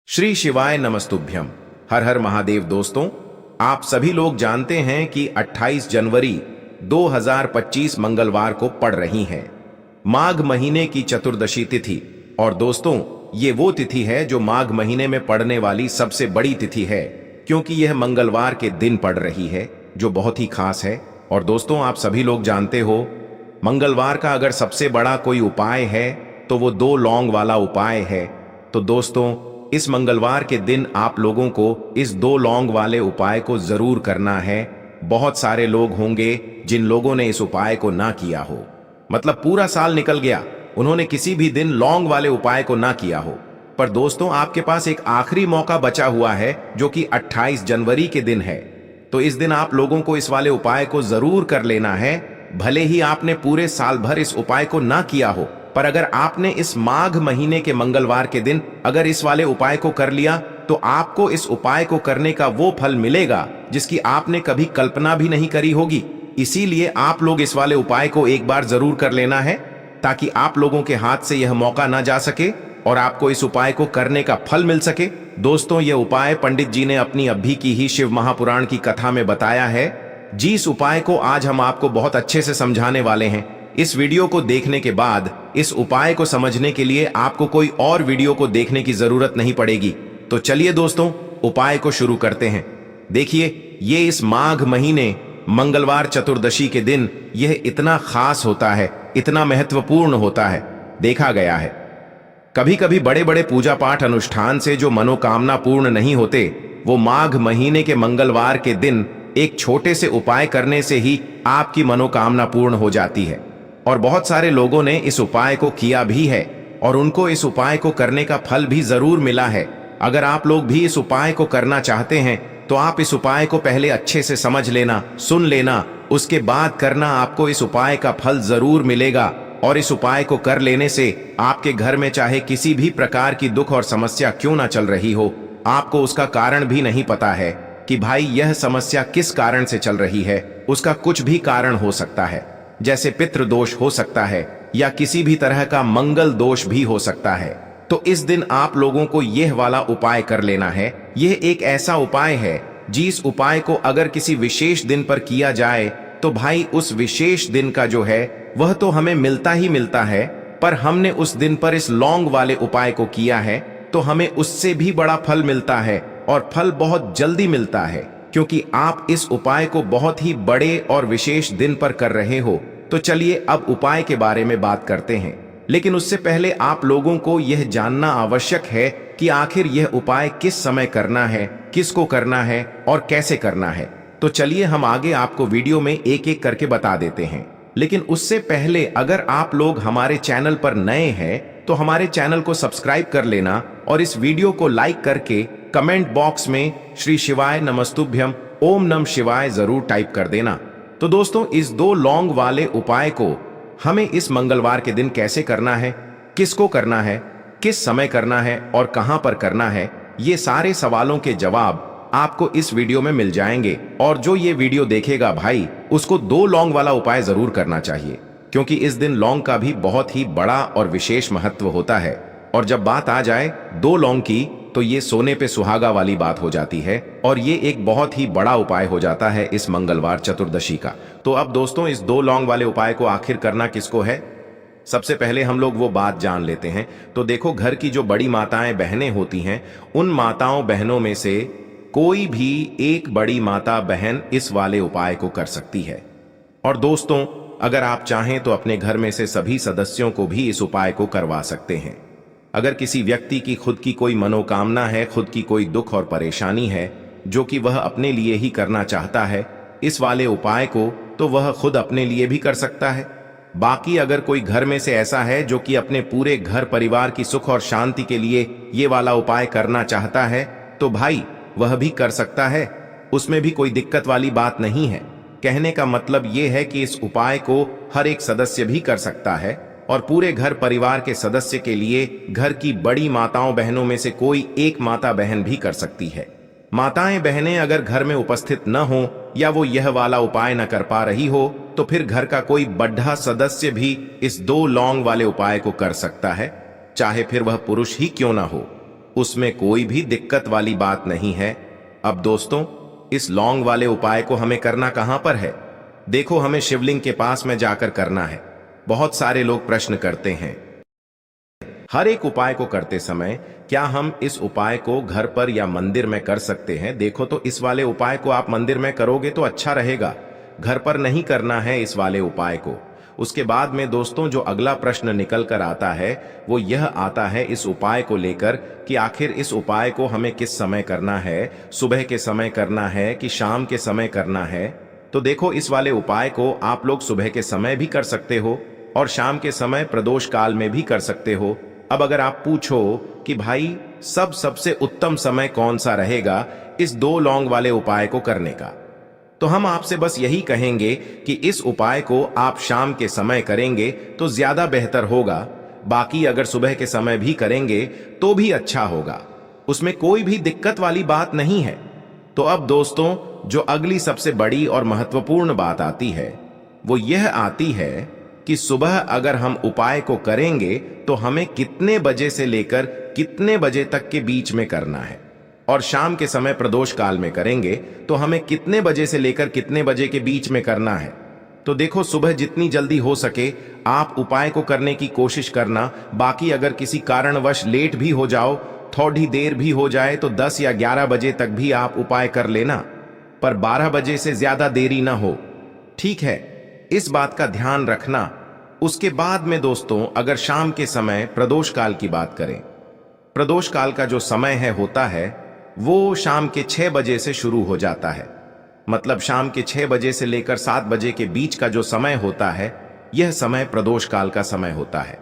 श्री शिवाय नमस्तुभ्यम। हर हर महादेव। दोस्तों, आप सभी लोग जानते हैं कि 28 जनवरी 2025 मंगलवार को पड़ रही है माघ महीने की चतुर्दशी तिथि। और दोस्तों, ये वो तिथि है जो माघ महीने में पड़ने वाली सबसे बड़ी तिथि है, क्योंकि यह मंगलवार के दिन पड़ रही है, जो बहुत ही खास है। और दोस्तों, आप सभी लोग जानते हो, मंगलवार का अगर सबसे बड़ा कोई उपाय है तो वो 2 लौंग वाला उपाय है। तो दोस्तों, इस मंगलवार के दिन आप लोगों को इस 2 लौंग वाले उपाय को जरूर करना है। बहुत सारे लोग होंगे जिन लोगों ने इस उपाय को ना किया हो, मतलब पूरा साल निकल गया, उन्होंने किसी भी दिन लौंग वाले उपाय को ना किया हो। पर दोस्तों, आपके पास एक आखिरी मौका बचा हुआ है, जो कि 28 जनवरी के दिन है। तो इस दिन आप लोगों को इस वाले उपाय को जरूर कर लेना है। भले ही आपने पूरे साल भर इस उपाय को ना किया हो, पर अगर आपने इस माघ महीने के मंगलवार के दिन अगर इस वाले उपाय को कर लिया, तो आपको इस उपाय को करने का वो फल मिलेगा जिसकी आपने कभी कल्पना भी नहीं करी होगी। इसीलिए आप लोग इस वाले उपाय को एक बार जरूर कर लेना है, ताकि आप लोगों के हाथ से यह मौका ना जा सके और आपको इस उपाय को करने का फल मिल सके। दोस्तों, यह उपाय पंडित जी ने अपनी अभी की ही शिव महापुराण की कथा में बताया है। जिस उपाय को आज हम आपको बहुत अच्छे से समझाने वाले हैं। इस वीडियो को देखने के बाद इस उपाय को समझने के लिए आपको कोई और वीडियो को देखने की जरूरत नहीं पड़ेगी। तो चलिए दोस्तों, उपाय को शुरू करते हैं। देखिए, ये इस माघ महीने मंगलवार चतुर्दशी के दिन यह इतना खास होता है, इतना महत्वपूर्ण होता है। देखा गया है, कभी कभी बड़े बड़े पूजा पाठ अनुष्ठान से जो मनोकामना पूर्ण नहीं होते, वो माघ महीने के मंगलवार के दिन एक छोटे से उपाय करने से ही आपकी मनोकामना पूर्ण हो जाती है। और बहुत सारे लोगों ने इस उपाय को किया भी है और उनको इस उपाय को करने का फल भी जरूर मिला है। अगर आप लोग भी इस उपाय को करना चाहते हैं, तो आप इस उपाय को पहले अच्छे से समझ लेना, सुन लेना, उसके बाद करना। आपको इस उपाय का फल जरूर मिलेगा। और इस उपाय को कर लेने से आपके घर में चाहे किसी भी प्रकार की दुख और समस्या क्यों ना चल रही हो, आपको उसका कारण भी नहीं पता है कि भाई यह समस्या किस कारण से चल रही है। उसका कुछ भी कारण हो सकता है, जैसे पितृ दोष हो सकता है या किसी भी तरह का मंगल दोष भी हो सकता है। तो इस दिन आप लोगों को यह वाला उपाय कर लेना है। यह एक ऐसा उपाय है जिस उपाय को अगर किसी विशेष दिन पर किया जाए, तो भाई उस विशेष दिन का जो है वह तो हमें मिलता ही मिलता है, पर हमने उस दिन पर इस लौंग वाले उपाय को किया है तो हमें उससे भी बड़ा फल मिलता है, और फल बहुत जल्दी मिलता है, क्योंकि आप इस उपाय को बहुत ही बड़े और विशेष दिन पर कर रहे हो। तो चलिए अब उपाय के बारे में बात करते हैं। लेकिन उससे पहले आप लोगों को यह जानना आवश्यक है कि आखिर यह उपाय किस समय करना है, किसको करना है और कैसे करना है। तो चलिए हम आगे आपको वीडियो में एक एक करके बता देते हैं। लेकिन उससे पहले अगर आप लोग हमारे चैनल पर नए हैं, तो हमारे चैनल को सब्सक्राइब कर लेना और इस वीडियो को लाइक करके कमेंट बॉक्स में श्री शिवाय नमस्तुभ्यम ओम नम शिवाय जरूर टाइप कर देना। तो दोस्तों, इस 2 लौंग वाले उपाय को हमें इस मंगलवार के दिन कैसे करना है, किसको करना है, किस समय करना है और कहां पर करना है, ये सारे सवालों के जवाब आपको इस वीडियो में मिल जाएंगे। और जो ये वीडियो देखेगा भाई, उसको 2 लौंग वाला उपाय जरूर करना चाहिए, क्योंकि इस दिन लौंग का भी बहुत ही बड़ा और विशेष महत्व होता है। और जब बात आ जाए 2 लौंग की, तो ये सोने पे सुहागा वाली बात हो जाती है, और ये एक बहुत ही बड़ा उपाय हो जाता है इस मंगलवार चतुर्दशी का। तो अब दोस्तों, इस 2 लौंग वाले उपाय को आखिर करना किसको है, सबसे पहले हम लोग वो बात जान लेते हैं। तो देखो, घर की जो बड़ी माताएं बहनें होती हैं, उन माताओं बहनों में से कोई भी एक बड़ी माता बहन इस वाले उपाय को कर सकती है। और दोस्तों, अगर आप चाहें तो अपने घर में से सभी सदस्यों को भी इस उपाय को करवा सकते हैं। अगर किसी व्यक्ति की खुद की कोई मनोकामना है, खुद की कोई दुख और परेशानी है, जो कि वह अपने लिए ही करना चाहता है इस वाले उपाय को, तो वह खुद अपने लिए भी कर सकता है। बाकी अगर कोई घर में से ऐसा है जो कि अपने पूरे घर परिवार की सुख और शांति के लिए ये वाला उपाय करना चाहता है, तो भाई वह भी कर सकता है। उसमें भी कोई दिक्कत वाली बात नहीं है। कहने का मतलब ये है कि इस उपाय को हर एक सदस्य भी कर सकता है, और पूरे घर परिवार के सदस्य के लिए घर की बड़ी माताओं बहनों में से कोई एक माता बहन भी कर सकती है। माताएं बहनें अगर घर में उपस्थित न हो या वो यह वाला उपाय न कर पा रही हो, तो फिर घर का कोई बड़ा सदस्य भी इस 2 लौंग वाले उपाय को कर सकता है, चाहे फिर वह पुरुष ही क्यों ना हो। उसमें कोई भी दिक्कत वाली बात नहीं है। अब दोस्तों, इस लौंग वाले उपाय को हमें करना कहां पर है? देखो, हमें शिवलिंग के पास में जाकर करना है। बहुत सारे लोग प्रश्न करते हैं, हर एक उपाय को करते समय क्या हम इस उपाय को घर पर या मंदिर में कर सकते हैं? देखो, तो इस वाले उपाय को आप मंदिर में करोगे तो अच्छा रहेगा, घर पर नहीं करना है इस वाले उपाय को। उसके बाद में दोस्तों, जो अगला प्रश्न निकल कर आता है वो यह आता है इस उपाय को लेकर कि आखिर इस उपाय को हमें किस समय करना है, सुबह के समय करना है कि शाम के समय करना है? तो देखो, इस वाले उपाय को आप लोग सुबह के समय भी कर सकते हो और शाम के समय प्रदोष काल में भी कर सकते हो। अब अगर आप पूछो कि भाई सबसे उत्तम समय कौन सा रहेगा इस 2 लौंग वाले उपाय को करने का, तो हम आपसे बस यही कहेंगे कि इस उपाय को आप शाम के समय करेंगे तो ज्यादा बेहतर होगा। बाकी अगर सुबह के समय भी करेंगे तो भी अच्छा होगा, उसमें कोई भी दिक्कत वाली बात नहीं है। तो अब दोस्तों, जो अगली सबसे बड़ी और महत्वपूर्ण बात आती है वो यह आती है कि सुबह अगर हम उपाय को करेंगे तो हमें कितने बजे से लेकर कितने बजे तक के बीच में करना है, और शाम के समय प्रदोष काल में करेंगे तो हमें कितने बजे से लेकर कितने बजे के बीच में करना है। तो देखो, सुबह जितनी जल्दी हो सके आप उपाय को करने की कोशिश करना। बाकी अगर किसी कारणवश लेट भी हो जाओ, थोड़ी देर भी हो जाए, तो 10 या 11 बजे तक भी आप उपाय कर लेना, पर 12 बजे से ज्यादा देरी ना हो, ठीक है? इस बात का ध्यान रखना। उसके बाद में दोस्तों, अगर शाम के समय प्रदोष काल की बात करें, प्रदोष काल का जो समय होता है वो शाम के 6 बजे से शुरू हो जाता है। मतलब शाम के 6 बजे से लेकर 7 बजे के बीच का जो समय होता है यह समय प्रदोष काल का समय होता है।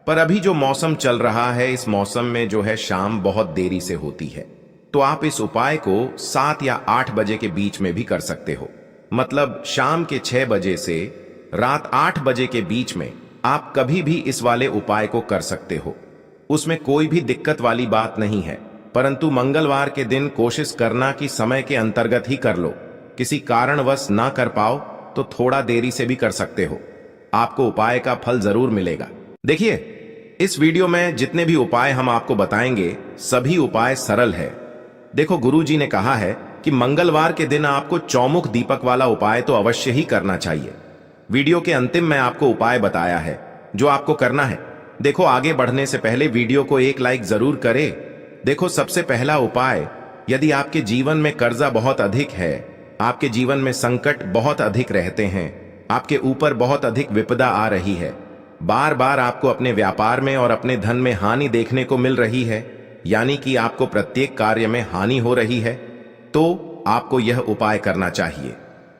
पर अभी जो मौसम चल रहा है, इस मौसम में जो है शाम बहुत देरी से होती है, तो आप इस उपाय को 7 या 8 बजे के बीच में भी कर सकते हो। मतलब शाम के 6 बजे से रात 8 बजे के बीच में आप कभी भी इस वाले उपाय को कर सकते हो, उसमें कोई भी दिक्कत वाली बात नहीं है। परंतु मंगलवार के दिन कोशिश करना कि समय के अंतर्गत ही कर लो। किसी कारणवश ना कर पाओ तो थोड़ा देरी से भी कर सकते हो, आपको उपाय का फल जरूर मिलेगा। देखिए, इस वीडियो में जितने भी उपाय हम आपको बताएंगे सभी उपाय सरल है। देखो, गुरुजी ने कहा है कि मंगलवार के दिन आपको चौमुख दीपक वाला उपाय तो अवश्य ही करना चाहिए। वीडियो के अंतिम में आपको उपाय बताया है जो आपको करना है। देखो, आगे बढ़ने से पहले वीडियो को एक लाइक जरूर करें। देखो, सबसे पहला उपाय, यदि आपके जीवन में कर्जा बहुत अधिक है, आपके जीवन में संकट बहुत अधिक रहते हैं, आपके ऊपर बहुत अधिक विपदा आ रही है, बार बार आपको अपने व्यापार में और अपने धन में हानि देखने को मिल रही है, यानी कि आपको प्रत्येक कार्य में हानि हो रही है, तो आपको यह उपाय करना चाहिए।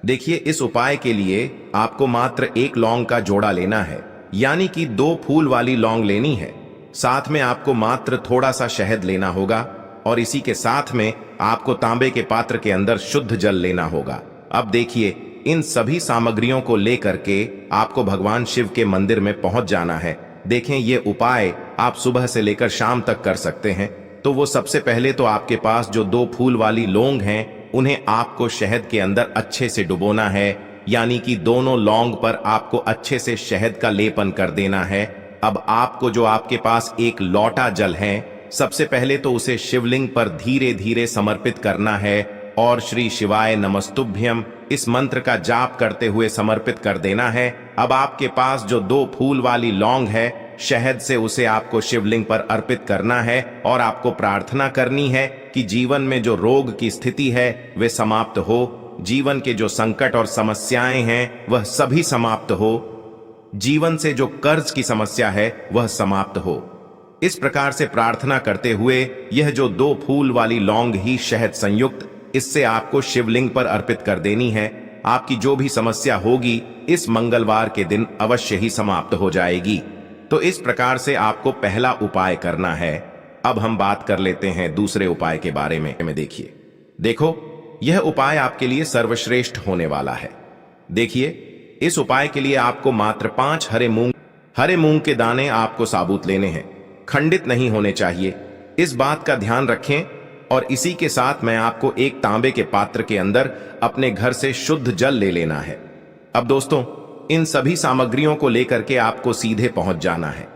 देखिए, इस उपाय के लिए आपको मात्र 1 लौंग का जोड़ा लेना है, यानी कि 2 फूल वाली लौंग लेनी है। साथ में आपको मात्र थोड़ा सा शहद लेना होगा और इसी के साथ में आपको तांबे के पात्र के अंदर शुद्ध जल लेना होगा। अब देखिए, इन सभी सामग्रियों को लेकर के आपको भगवान शिव के मंदिर में पहुंच जाना है। देखें, ये उपाय आप सुबह से लेकर शाम तक कर सकते हैं। तो वो सबसे पहले तो आपके पास जो 2 फूल वाली लौंग हैं, उन्हें आपको शहद के अंदर अच्छे से डुबोना है, यानी कि दोनों लौंग पर आपको अच्छे से शहद का लेपन कर देना है। अब आपको जो आपके पास 1 लोटा जल है, सबसे पहले तो उसे शिवलिंग पर धीरे धीरे समर्पित करना है और श्री शिवाय नमस्तुभ्यम इस मंत्र का जाप करते हुए समर्पित कर देना है। अब आपके पास जो 2 फूल वाली लौंग है, शहद से उसे आपको शिवलिंग पर अर्पित करना है और आपको प्रार्थना करनी है कि जीवन में जो रोग की स्थिति है वे समाप्त हो, जीवन के जो संकट और समस्याएं हैं वह सभी समाप्त हो, जीवन से जो कर्ज की समस्या है वह समाप्त हो। इस प्रकार से प्रार्थना करते हुए यह जो 2 फूल वाली लौंग ही शहद संयुक्त, इससे आपको शिवलिंग पर अर्पित कर देनी है। आपकी जो भी समस्या होगी इस मंगलवार के दिन अवश्य ही समाप्त हो जाएगी। तो इस प्रकार से आपको पहला उपाय करना है। अब हम बात कर लेते हैं दूसरे उपाय के बारे में। देखिए, देखो, यह उपाय आपके लिए सर्वश्रेष्ठ होने वाला है। देखिए, इस उपाय के लिए आपको मात्र 5 हरे मूंग के दाने आपको साबुत लेने हैं, खंडित नहीं होने चाहिए। इस बात का ध्यान रखें। और इसी के साथ मैं आपको 1 तांबे के पात्र के अंदर अपने घर से शुद्ध जल ले लेना है। अब दोस्तों, इन सभी सामग्रियों को लेकर के आपको सीधे पहुंच जाना है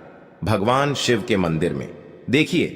भगवान शिव के मंदिर में। देखिए,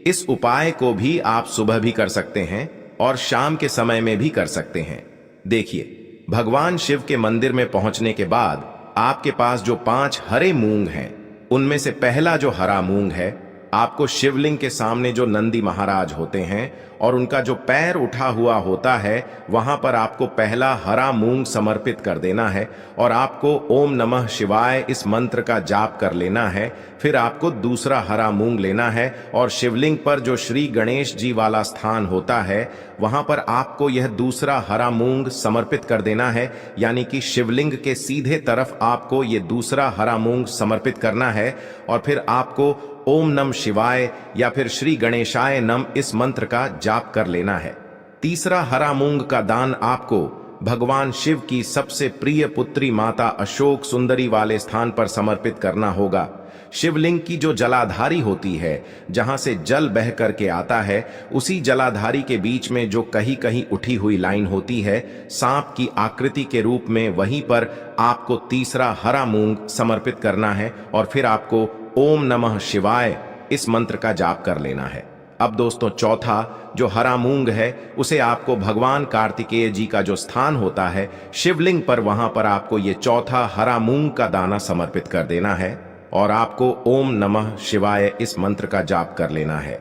इस उपाय को भी आप सुबह भी कर सकते हैं और शाम के समय में भी कर सकते हैं। देखिए, भगवान शिव के मंदिर में पहुंचने के बाद आपके पास जो 5 हरे मूंग हैं, उनमें से पहला जो हरा मूंग है, आपको शिवलिंग के सामने जो नंदी महाराज होते हैं और उनका जो पैर उठा हुआ होता है, वहां पर आपको पहला हरा मूंग समर्पित कर देना है और आपको ओम नमः शिवाय इस मंत्र का जाप कर लेना है। फिर आपको दूसरा हरा मूंग लेना है और शिवलिंग पर जो श्री गणेश जी वाला स्थान होता है, वहां पर आपको यह दूसरा हरा मूंग समर्पित कर देना है, यानी कि शिवलिंग के सीधे तरफ आपको ये दूसरा हरा मूंग समर्पित करना है और फिर आपको ओम नम शिवाय या फिर श्री गणेशाय नम इस मंत्र का जाप कर लेना है। तीसरा हरा मूंग का दान आपको भगवान शिव की सबसे प्रिय पुत्री माता अशोक सुंदरी वाले स्थान पर समर्पित करना होगा। शिवलिंग की जो जलाधारी होती है, जहां से जल बह करके आता है, उसी जलाधारी के बीच में जो कहीं कहीं उठी हुई लाइन होती है सांप की आकृति के रूप में, वहीं पर आपको तीसरा हरा मूंग समर्पित करना है और फिर आपको ओम नमः शिवाय इस मंत्र का जाप कर लेना है। अब दोस्तों, चौथा जो हरा मूंग है, उसे आपको भगवान कार्तिकेय जी का जो स्थान होता है शिवलिंग पर, वहां पर आपको ये चौथा हरा मूंग का दाना समर्पित कर देना है और आपको ओम नमः शिवाय इस मंत्र का जाप कर लेना है।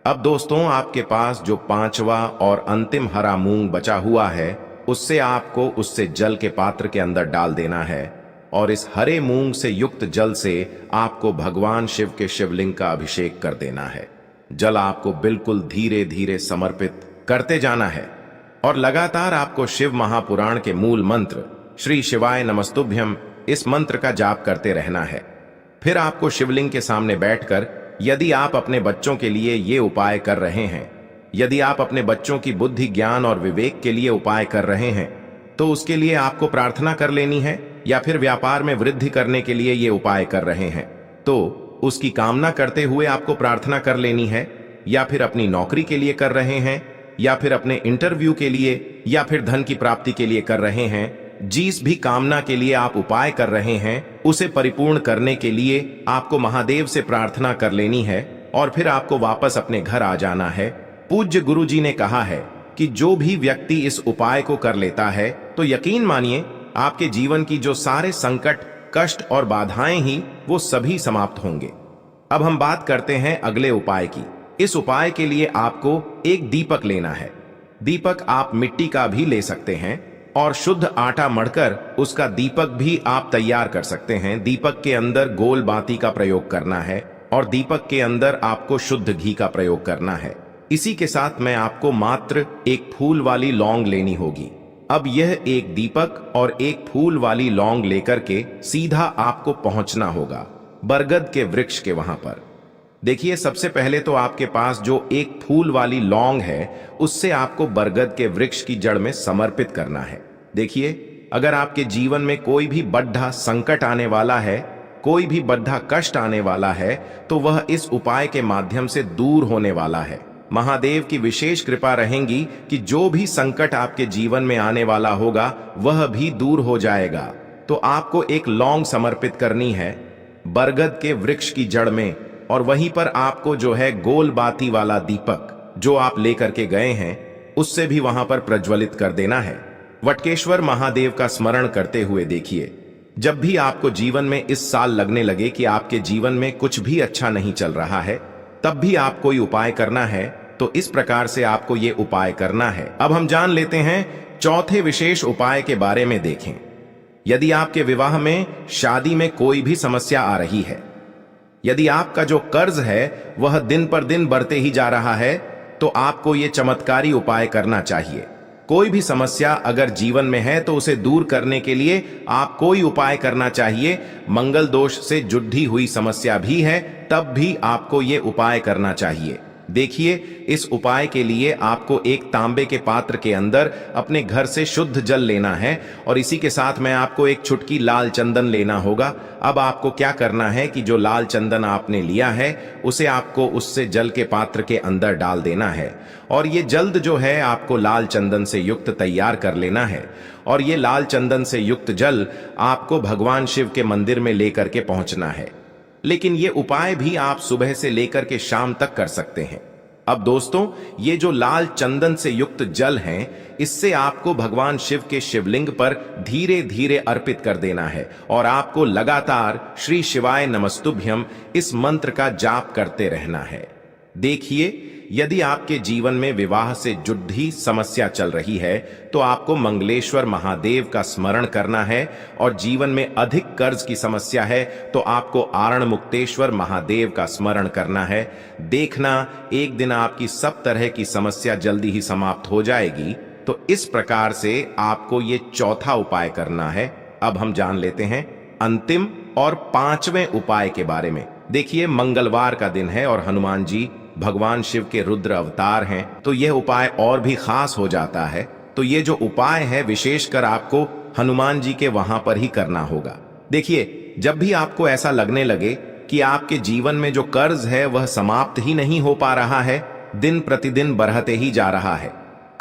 अब दोस्तों, आपके पास जो 5वां और अंतिम हरा मूंग बचा हुआ है, उससे आपको उससे जल के पात्र के अंदर डाल देना है और इस हरे मूंग से युक्त जल से आपको भगवान शिव के शिवलिंग का अभिषेक कर देना है। जल आपको बिल्कुल धीरे धीरे समर्पित करते जाना है और लगातार आपको शिव महापुराण के मूल मंत्र श्री शिवाय नमस्तुभ्यम इस मंत्र का जाप करते रहना है। फिर आपको शिवलिंग के सामने बैठकर, यदि आप अपने बच्चों के लिए ये उपाय कर रहे हैं, यदि आप अपने बच्चों की बुद्धि ज्ञान और विवेक के लिए उपाय कर रहे हैं, तो उसके लिए आपको प्रार्थना कर लेनी है, या फिर व्यापार में वृद्धि करने के लिए ये उपाय कर रहे हैं तो उसकी कामना करते हुए आपको प्रार्थना कर लेनी है, या फिर अपनी नौकरी के लिए कर रहे हैं, या फिर अपने इंटरव्यू के लिए, या फिर धन की प्राप्ति के लिए कर रहे हैं, जिस भी कामना के लिए आप उपाय कर रहे हैं उसे परिपूर्ण करने के लिए आपको महादेव से प्रार्थना कर लेनी है और फिर आपको वापस अपने घर आ जाना है। पूज्य गुरु जी ने कहा है कि जो भी व्यक्ति इस उपाय को कर लेता है, तो यकीन मानिए आपके जीवन की जो सारे संकट, कष्ट और बाधाएं ही वो सभी समाप्त होंगे। अब हम बात करते हैं अगले उपाय की। इस उपाय के लिए आपको एक दीपक लेना है। दीपक आप मिट्टी का भी ले सकते हैं और शुद्ध आटा मढ़कर उसका दीपक भी आप तैयार कर सकते हैं। दीपक के अंदर गोल बाती का प्रयोग करना है और दीपक के अंदर आपको शुद्ध घी का प्रयोग करना है। इसी के साथ में आपको मात्र एक फूल वाली लौंग लेनी होगी। अब यह एक दीपक और एक फूल वाली लौंग लेकर के सीधा आपको पहुंचना होगा बरगद के वृक्ष के वहां पर। देखिए, सबसे पहले तो आपके पास जो एक फूल वाली लौंग है, उससे आपको बरगद के वृक्ष की जड़ में समर्पित करना है। देखिए, अगर आपके जीवन में कोई भी बड़ा संकट आने वाला है, कोई भी बड़ा कष्ट आने वाला है, तो वह इस उपाय के माध्यम से दूर होने वाला है। महादेव की विशेष कृपा रहेगी कि जो भी संकट आपके जीवन में आने वाला होगा वह भी दूर हो जाएगा। तो आपको एक लौंग समर्पित करनी है बरगद के वृक्ष की जड़ में और वहीं पर आपको जो है गोल बाती वाला दीपक जो आप लेकर के गए हैं, उससे भी वहां पर प्रज्वलित कर देना है। वटकेश्वर महादेव का स्मरण करते हुए देखिए, जब भी आपको जीवन में इस साल लगने लगे कि आपके जीवन में कुछ भी अच्छा नहीं चल रहा है, तब भी आप कोई उपाय करना है, तो इस प्रकार से आपको ये उपाय करना है। अब हम जान लेते हैं चौथे विशेष उपाय के बारे में। देखें, यदि आपके विवाह में, शादी में कोई भी समस्या आ रही है, यदि आपका जो कर्ज है वह दिन पर दिन बढ़ते ही जा रहा है, तो आपको ये चमत्कारी उपाय करना चाहिए। कोई भी समस्या अगर जीवन में है तो उसे दूर करने के लिए आप कोई उपाय करना चाहिए। मंगल दोष से जुड़ी हुई समस्या भी है, तब भी आपको ये उपाय करना चाहिए। देखिए, इस उपाय के लिए आपको एक तांबे के पात्र के अंदर अपने घर से शुद्ध जल लेना है और इसी के साथ में आपको एक चुटकी लाल चंदन लेना होगा। अब आपको क्या करना है कि जो लाल चंदन आपने लिया है उसे आपको उससे जल के पात्र के अंदर डाल देना है और ये जल्द जो है आपको लाल चंदन से युक्त तैयार कर लेना है और ये लाल चंदन से युक्त जल आपको भगवान शिव के मंदिर में लेकर के पहुंचना है। लेकिन ये उपाय भी आप सुबह से लेकर के शाम तक कर सकते हैं। अब दोस्तों, ये जो लाल चंदन से युक्त जल हैं, इससे आपको भगवान शिव के शिवलिंग पर धीरे धीरे अर्पित कर देना है और आपको लगातार श्री शिवाय नमस्तुभ्यम इस मंत्र का जाप करते रहना है। देखिए, यदि आपके जीवन में विवाह से जुड़ी समस्या चल रही है तो आपको मंगलेश्वर महादेव का स्मरण करना है, और जीवन में अधिक कर्ज की समस्या है तो आपको आरण मुक्तेश्वर महादेव का स्मरण करना है। देखना, एक दिन आपकी सब तरह की समस्या जल्दी ही समाप्त हो जाएगी। तो इस प्रकार से आपको ये चौथा उपाय करना है। अब हम जान लेते हैं अंतिम और पांचवें उपाय के बारे में। देखिए, मंगलवार का दिन है और हनुमान जी भगवान शिव के रुद्र अवतार हैं, तो यह उपाय और भी खास हो जाता है। तो ये जो उपाय है विशेषकर आपको हनुमान जी के वहां पर ही करना होगा। देखिए, जब भी आपको ऐसा लगने लगे कि आपके जीवन में जो कर्ज है वह समाप्त ही नहीं हो पा रहा है, दिन प्रतिदिन बढ़ते ही जा रहा है,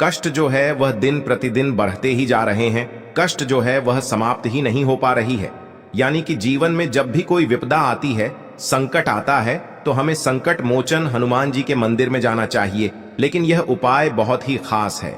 कष्ट जो है वह दिन प्रतिदिन बढ़ते ही जा रहे हैं, कष्ट जो है वह समाप्त ही नहीं हो पा रही है, यानी कि जीवन में जब भी कोई विपदा आती है, संकट आता है, तो हमें संकट मोचन हनुमान जी के मंदिर में जाना चाहिए। लेकिन यह उपाय बहुत ही खास है।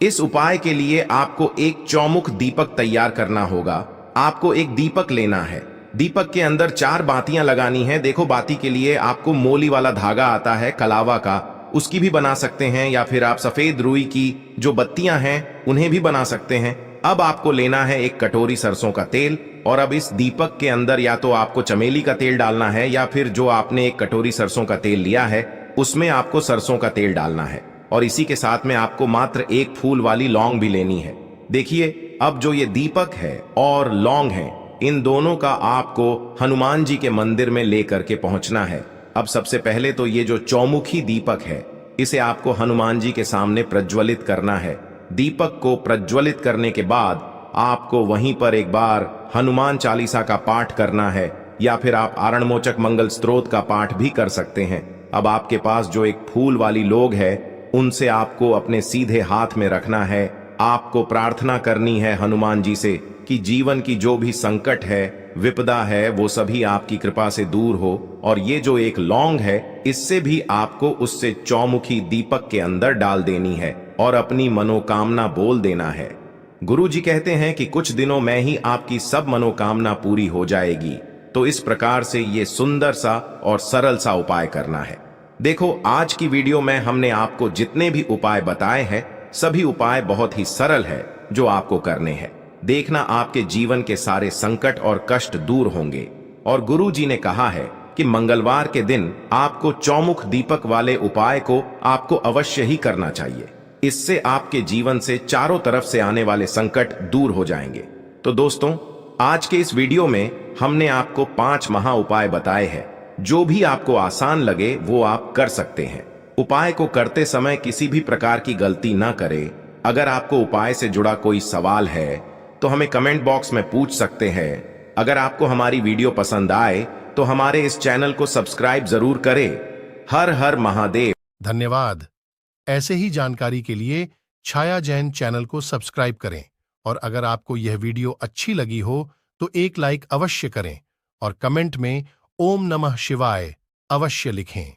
इस उपाय के लिए आपको एक चौमुख दीपक तैयार करना होगा। आपको एक दीपक लेना है, दीपक के अंदर 4 बातियां लगानी है। देखो, बाती के लिए आपको मोली वाला धागा आता है कलावा का, उसकी भी बना सकते हैं, या फिर आप सफेद रुई की जो बत्तियां हैं उन्हें भी बना सकते हैं। अब आपको लेना है एक कटोरी सरसों का तेल, और अब इस दीपक के अंदर या तो आपको चमेली का तेल डालना है, या फिर जो आपने एक कटोरी सरसों का तेल लिया है उसमें आपको सरसों का तेल डालना है, और इसी के साथ में आपको मात्र एक फूल वाली लौंग भी लेनी है। देखिए, अब जो ये दीपक है और लौंग है, इन दोनों का आपको हनुमान जी के मंदिर में लेकर के पहुंचना है। अब सबसे पहले तो ये जो चौमुखी दीपक है, इसे आपको हनुमान जी के सामने प्रज्वलित करना है। दीपक को प्रज्वलित करने के बाद आपको वहीं पर एक बार हनुमान चालीसा का पाठ करना है, या फिर आप आरणमोचक मंगल स्तोत्र का पाठ भी कर सकते हैं। अब आपके पास जो एक फूल वाली लोग है, उनसे आपको अपने सीधे हाथ में रखना है। आपको प्रार्थना करनी है हनुमान जी से कि जीवन की जो भी संकट है, विपदा है, वो सभी आपकी कृपा से दूर हो। और ये जो एक लौंग है, इससे भी आपको उससे चौमुखी दीपक के अंदर डाल देनी है और अपनी मनोकामना बोल देना है। गुरु जी कहते हैं कि कुछ दिनों में ही आपकी सब मनोकामना पूरी हो जाएगी। तो इस प्रकार से ये सुंदर सा और सरल सा उपाय करना है। देखो, आज की वीडियो में हमने आपको जितने भी उपाय बताए हैं, सभी उपाय बहुत ही सरल है जो आपको करने हैं। देखना, आपके जीवन के सारे संकट और कष्ट दूर होंगे। और गुरु जी ने कहा है कि मंगलवार के दिन आपको चौमुख दीपक वाले उपाय को आपको अवश्य ही करना चाहिए। इससे आपके जीवन से चारों तरफ से आने वाले संकट दूर हो जाएंगे। तो दोस्तों, आज के इस वीडियो में हमने आपको 5 महा उपाय बताए हैं। जो भी आपको आसान लगे वो आप कर सकते हैं। उपाय को करते समय किसी भी प्रकार की गलती ना करें। अगर आपको उपाय से जुड़ा कोई सवाल है तो हमें कमेंट बॉक्स में पूछ सकते हैं। अगर आपको हमारी वीडियो पसंद आए तो हमारे इस चैनल को सब्सक्राइब जरूर करें। हर हर महादेव। धन्यवाद। ऐसे ही जानकारी के लिए छाया जैन चैनल को सब्सक्राइब करें, और अगर आपको यह वीडियो अच्छी लगी हो तो एक लाइक अवश्य करें और कमेंट में ओम नमः शिवाय अवश्य लिखें।